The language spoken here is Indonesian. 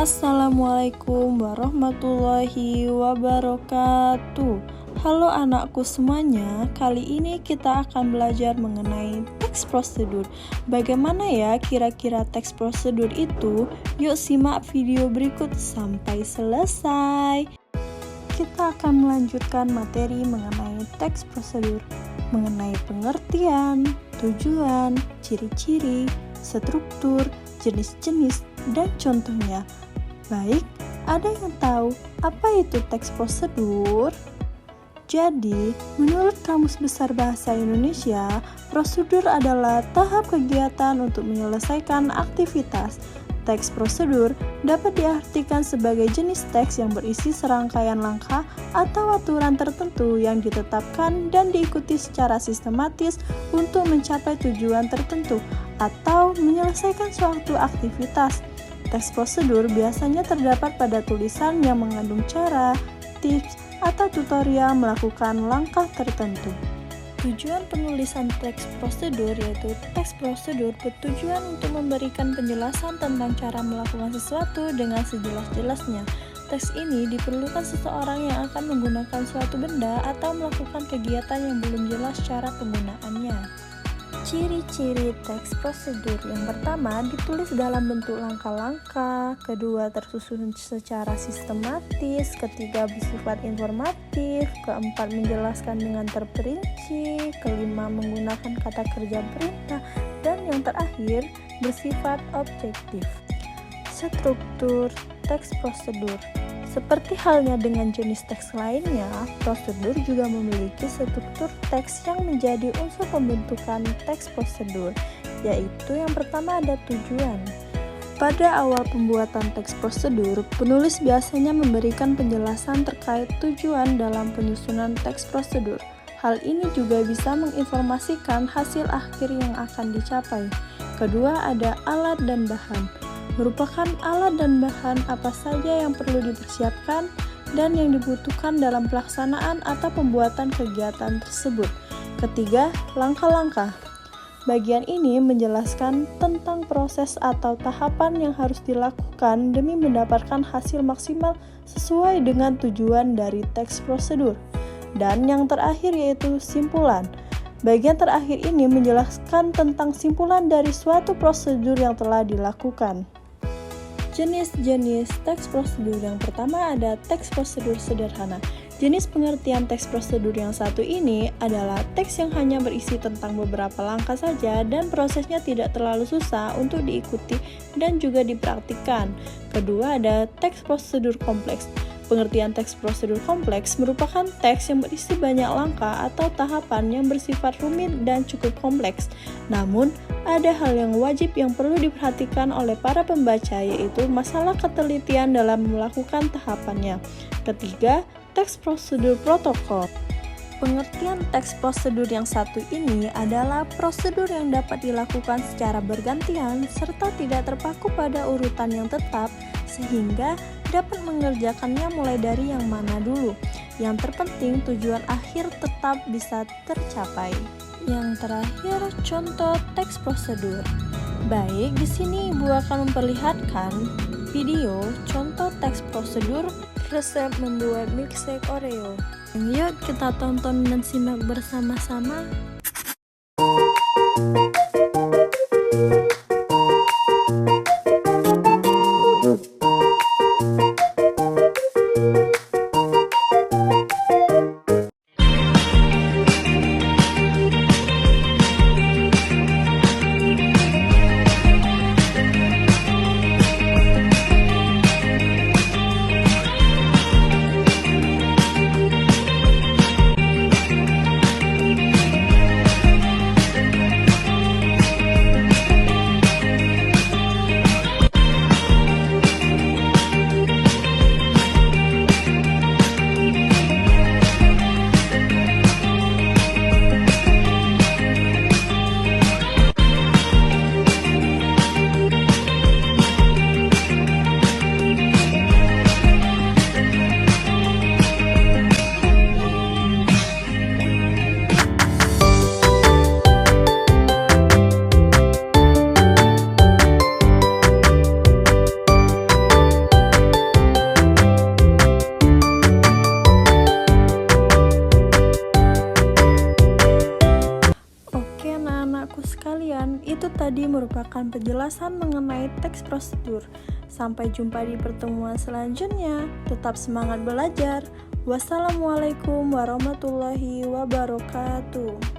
Assalamualaikum warahmatullahi wabarakatuh. Halo anakku semuanya, kali ini kita akan belajar mengenai teks prosedur. Bagaimana ya kira-kira teks prosedur itu? Yuk simak video berikut sampai selesai. Kita akan melanjutkan materi mengenai teks prosedur, mengenai pengertian, tujuan, ciri-ciri, struktur, jenis-jenis, dan contohnya. Baik, ada yang tahu apa itu teks prosedur? Jadi, menurut Kamus Besar Bahasa Indonesia, prosedur adalah tahap kegiatan untuk menyelesaikan aktivitas. Teks prosedur dapat diartikan sebagai jenis teks yang berisi serangkaian langkah atau aturan tertentu yang ditetapkan dan diikuti secara sistematis untuk mencapai tujuan tertentu atau menyelesaikan suatu aktivitas. Teks prosedur biasanya terdapat pada tulisan yang mengandung cara, tips, atau tutorial melakukan langkah tertentu. Tujuan penulisan teks prosedur yaitu teks prosedur bertujuan untuk memberikan penjelasan tentang cara melakukan sesuatu dengan sejelas-jelasnya. Teks ini diperlukan seseorang yang akan menggunakan suatu benda atau melakukan kegiatan yang belum jelas cara penggunaannya. Ciri-ciri teks prosedur: yang pertama, ditulis dalam bentuk langkah-langkah, kedua, tersusun secara sistematis, ketiga, bersifat informatif, keempat, menjelaskan dengan terperinci, kelima, menggunakan kata kerja perintah, dan yang terakhir, bersifat objektif. Struktur teks prosedur. Seperti halnya dengan jenis teks lainnya, prosedur juga memiliki struktur teks yang menjadi unsur pembentukan teks prosedur, yaitu yang pertama ada tujuan. Pada awal pembuatan teks prosedur, penulis biasanya memberikan penjelasan terkait tujuan dalam penyusunan teks prosedur. Hal ini juga bisa menginformasikan hasil akhir yang akan dicapai. Kedua, ada alat dan bahan. Merupakan alat dan bahan apa saja yang perlu dipersiapkan dan yang dibutuhkan dalam pelaksanaan atau pembuatan kegiatan tersebut. Ketiga, langkah-langkah. Bagian ini menjelaskan tentang proses atau tahapan yang harus dilakukan demi mendapatkan hasil maksimal sesuai dengan tujuan dari teks prosedur. Dan yang terakhir yaitu simpulan. Bagian terakhir ini menjelaskan tentang simpulan dari suatu prosedur yang telah dilakukan. Jenis-jenis teks prosedur. Yang pertama ada teks prosedur sederhana. Jenis pengertian teks prosedur yang satu ini adalah teks yang hanya berisi tentang beberapa langkah saja dan prosesnya tidak terlalu susah untuk diikuti dan juga dipraktikkan. Kedua ada teks prosedur kompleks. Pengertian teks prosedur kompleks merupakan teks yang berisi banyak langkah atau tahapan yang bersifat rumit dan cukup kompleks. Namun, ada hal yang wajib yang perlu diperhatikan oleh para pembaca, yaitu masalah ketelitian dalam melakukan tahapannya. Ketiga, teks prosedur protokol. Pengertian teks prosedur yang satu ini adalah prosedur yang dapat dilakukan secara bergantian serta tidak terpaku pada urutan yang tetap, sehingga dapat mengerjakannya mulai dari yang mana dulu. Yang terpenting tujuan akhir tetap bisa tercapai. Yang terakhir, contoh teks prosedur. Baik, di sini Ibu akan memperlihatkan video contoh teks prosedur resep membuat milkshake Oreo. Yuk kita tonton dan simak bersama-sama. tadi merupakan penjelasan mengenai teks prosedur. Sampai jumpa di pertemuan selanjutnya. Tetap semangat belajar. Wassalamualaikum warahmatullahi wabarakatuh.